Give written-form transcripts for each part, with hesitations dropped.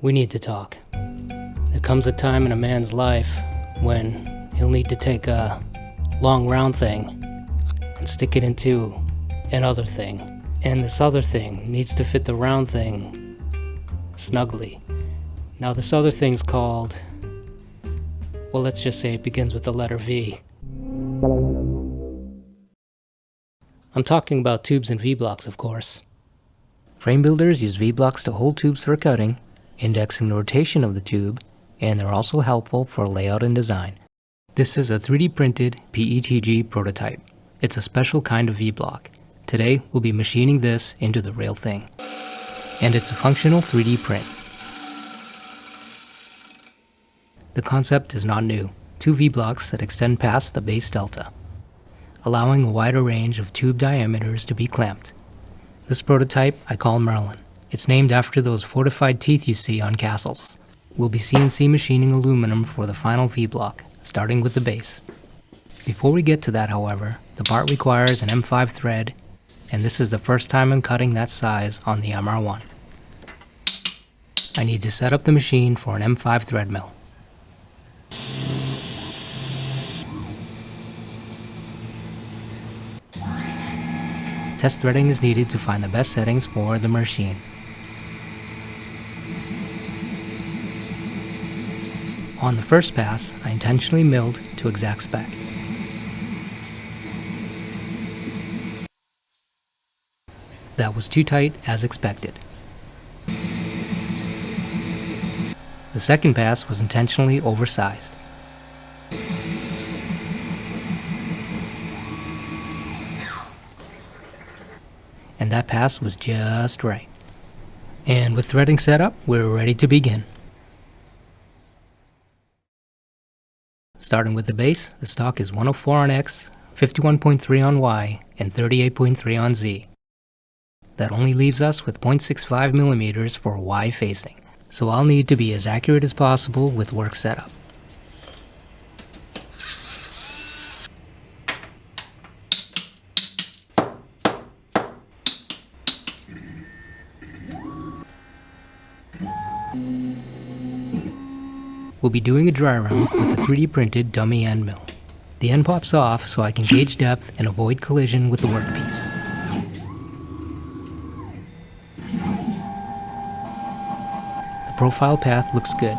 We need to talk. There comes a time in a man's life when he'll need to take a long round thing and stick it into another thing. And this other thing needs to fit the round thing snugly. Now this other thing's called, well, let's just say it begins with the letter V. I'm talking about tubes and V-blocks, of course. Frame builders use V-blocks to hold tubes for cutting, indexing the rotation of the tube, and they're also helpful for layout and design. This is a 3D printed PETG prototype. It's a special kind of V-block. Today, we'll be machining this into the real thing. And it's a functional 3D print. The concept is not new. Two V-blocks that extend past the base delta, allowing a wider range of tube diameters to be clamped. This prototype I call Merlin. It's named after those fortified teeth you see on castles. We'll be CNC machining aluminum for the final V-block, starting with the base. Before we get to that, however, the part requires an M5 thread, and this is the first time I'm cutting that size on the MR-1. I need to set up the machine for an M5 thread mill. Test threading is needed to find the best settings for the machine. On the first pass, I intentionally milled to exact spec. That was too tight as expected. The second pass was intentionally oversized. And that pass was just right. And with threading set up, we're ready to begin. Starting with the base, the stock is 104 on X, 51.3 on Y, and 38.3 on Z. That only leaves us with 0.65 millimeters for Y facing, so I'll need to be as accurate as possible with work setup. We'll be doing a dry run with a 3D printed dummy end mill. The end pops off so I can gauge depth and avoid collision with the workpiece. The profile path looks good.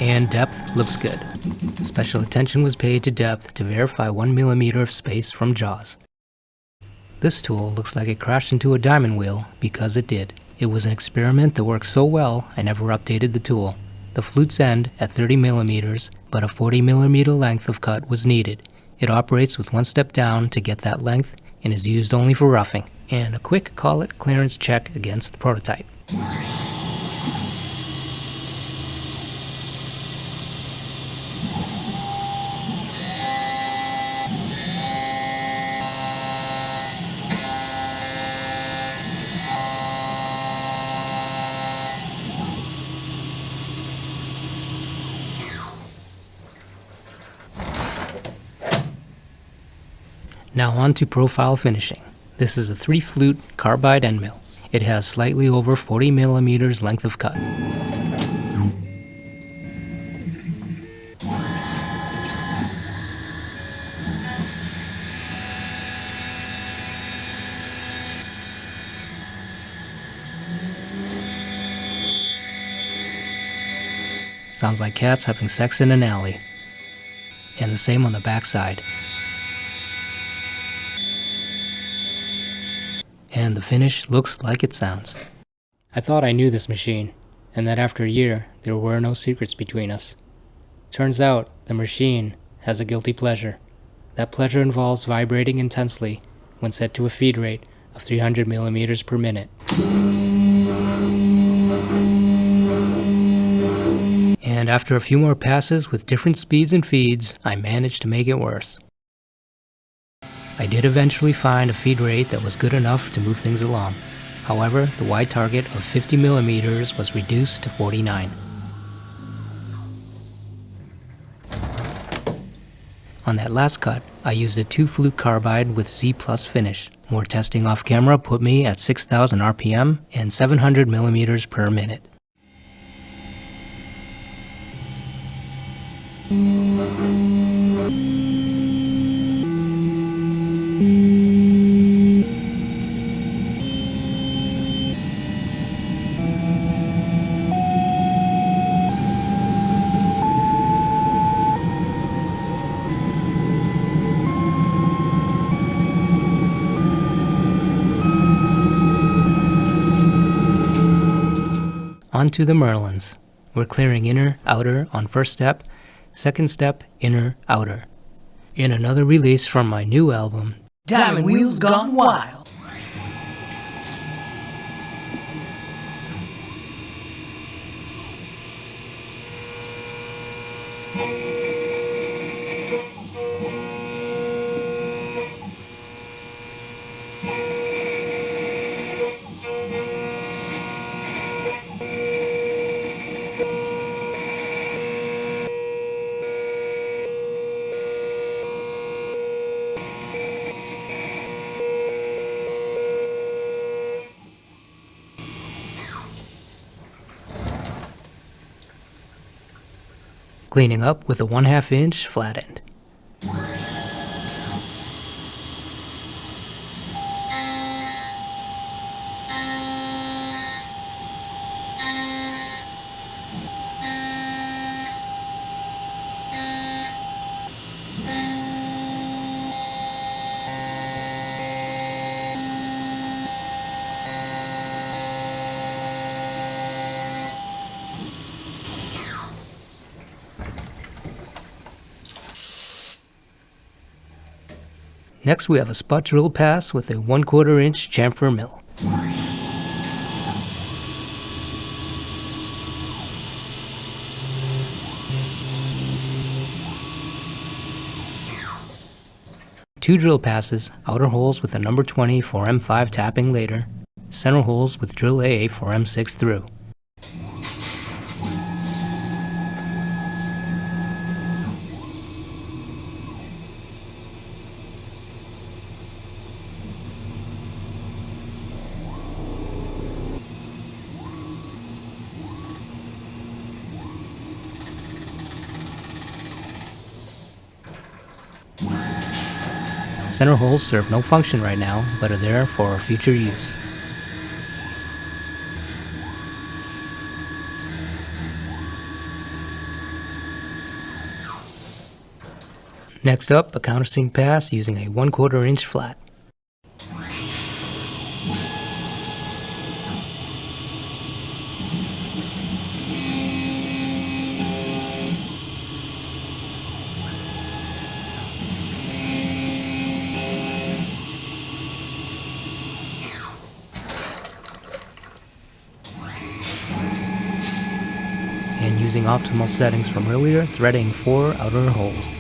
And depth looks good. Special attention was paid to depth to verify 1 millimeter of space from jaws. This tool looks like it crashed into a diamond wheel because it did. It was an experiment that worked so well I never updated the tool. The flutes end at 30 millimeters, but a 40 millimeter length of cut was needed. It operates with one step down to get that length and is used only for roughing. And a quick call-it clearance check against the prototype. Now on to profile finishing. This is a 3-flute carbide end mill. It has slightly over 40 millimeters length of cut. Sounds like cats having sex in an alley. And the same on the backside. And the finish looks like it sounds. I thought I knew this machine, and that after a year, there were no secrets between us. Turns out, the machine has a guilty pleasure. That pleasure involves vibrating intensely when set to a feed rate of 300 millimeters per minute. And after a few more passes with different speeds and feeds, I managed to make it worse. I did eventually find a feed rate that was good enough to move things along. However, the Y target of 50 millimeters was reduced to 49. On that last cut, I used a 2-flute carbide with Z+ finish. More testing off camera put me at 6,000 RPM and 700 millimeters per minute. Onto the Merlins. We're clearing inner, outer on first step, second step, inner, outer. In another release from my new album, Diamond Wheels Gone Wild. cleaning up with a 1/2 inch flat end. Next we have a spot drill pass with a 1/4 inch chamfer mill. Two drill passes, outer holes with a number 20 for M5 tapping later, center holes with drill AA for M6 through. Center holes serve no function right now, but are there for future use. Next up, a countersink pass using a 1/4 inch flat. And using optimal settings from earlier, threading 4 outer holes.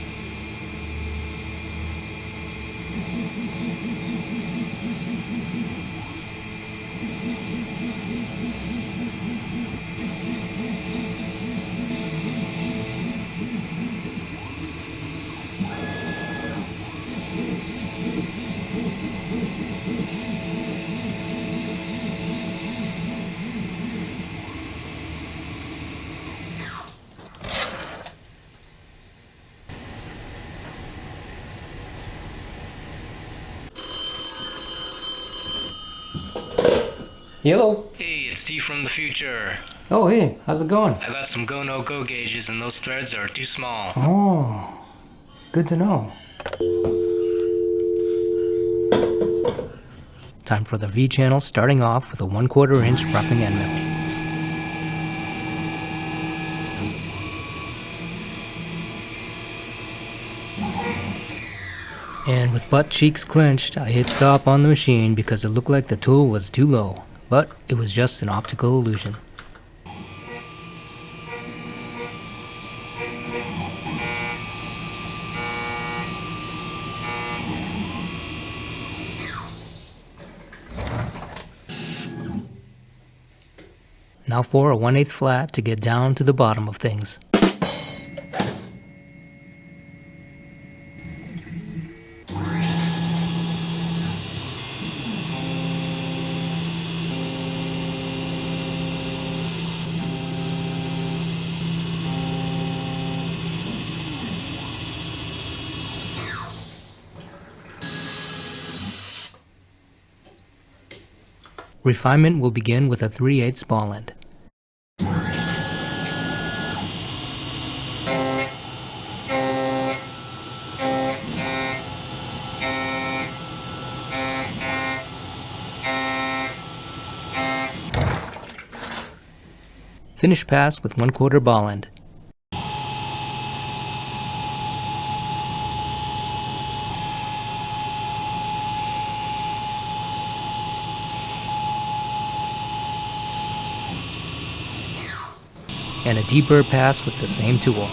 Hello. Hey, it's Steve from the future. Oh, hey, how's it going? I got some go-no-go gauges and those threads are too small. Oh, good to know. Time for the V channel, starting off with a 1/4 inch roughing end mill. And with butt cheeks clenched, I hit stop on the machine because it looked like the tool was too low, but it was just an optical illusion. Now for a 1/8 flat to get down to the bottom of things. Refinement will begin with a 3/8 ball end. Finish pass with 1/4 ball end. And a deeper pass with the same tool.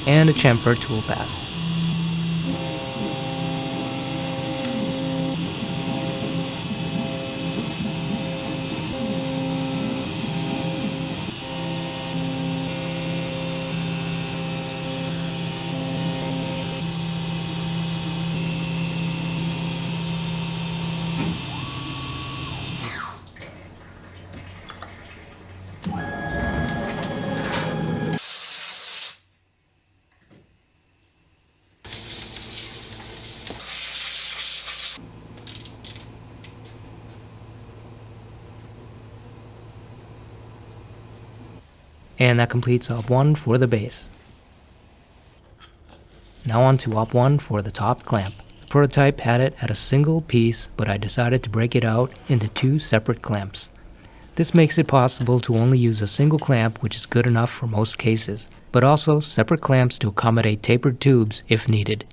And a chamfer tool pass. And that completes op 1 for the base. Now on to op 1 for the top clamp. The prototype had it at a single piece, but I decided to break it out into 2 separate clamps. This makes it possible to only use a single clamp, which is good enough for most cases, but also separate clamps to accommodate tapered tubes if needed,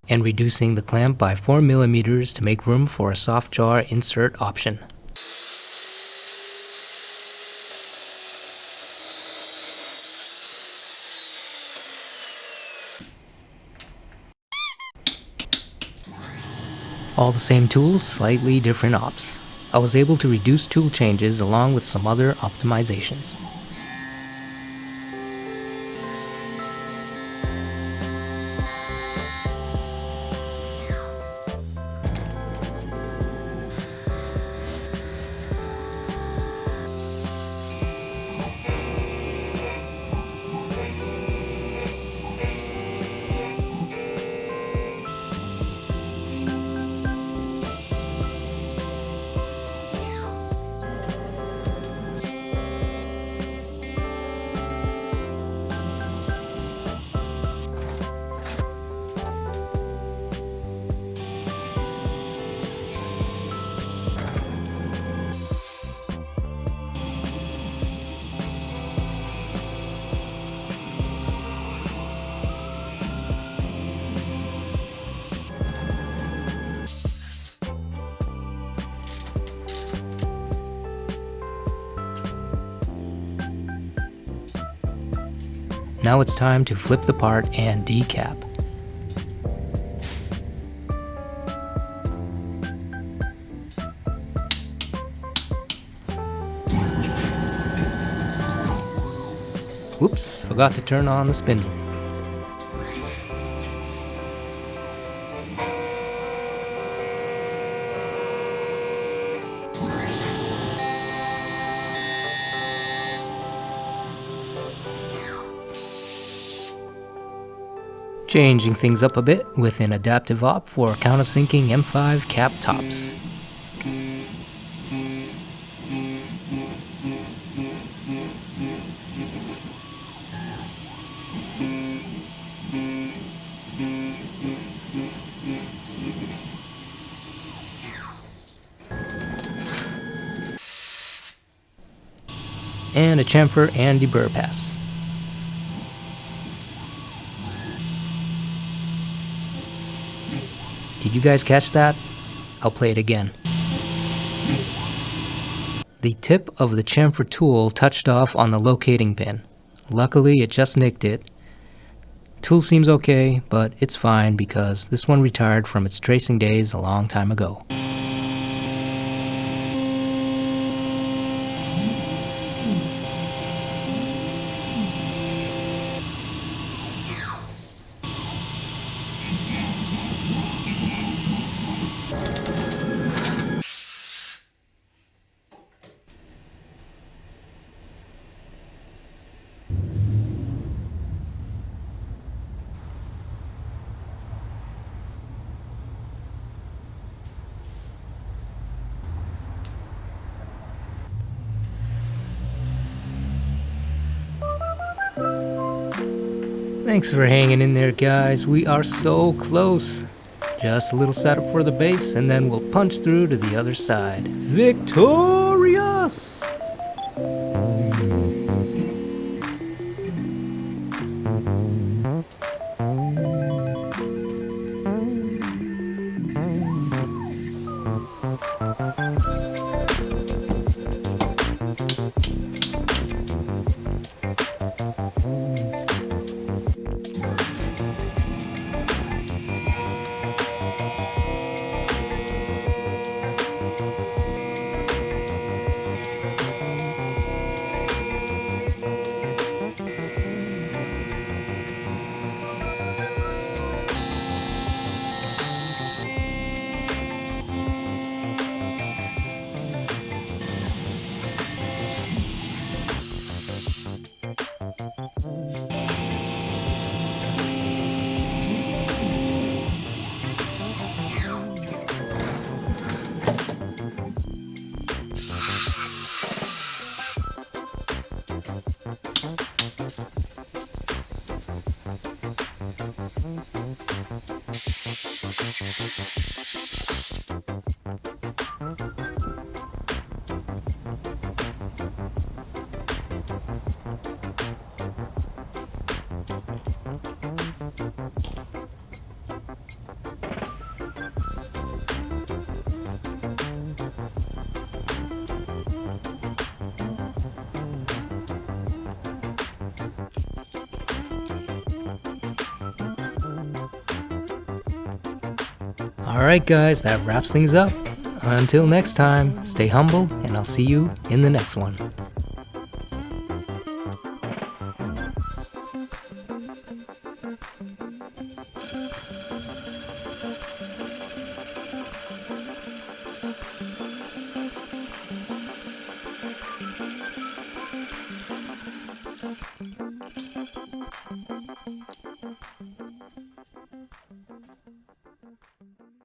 and reducing the clamp by 4 mm to make room for a soft jar insert option. All the same tools, slightly different ops. I was able to reduce tool changes along with some other optimizations. Now it's time to flip the part and decap. Whoops, forgot to turn on the spindle. Changing things up a bit with an adaptive op for countersinking M5 cap tops. And a chamfer and deburr pass. Did you guys catch that? I'll play it again. The tip of the chamfer tool touched off on the locating pin. Luckily, it just nicked it. Tool seems okay, but it's fine because this one retired from its tracing days a long time ago. Thanks for hanging in there, guys. We are so close. Just a little setup for the base, and then we'll punch through to the other side. Victorious! Alright guys, that wraps things up. Until next time, stay humble, and I'll see you in the next one.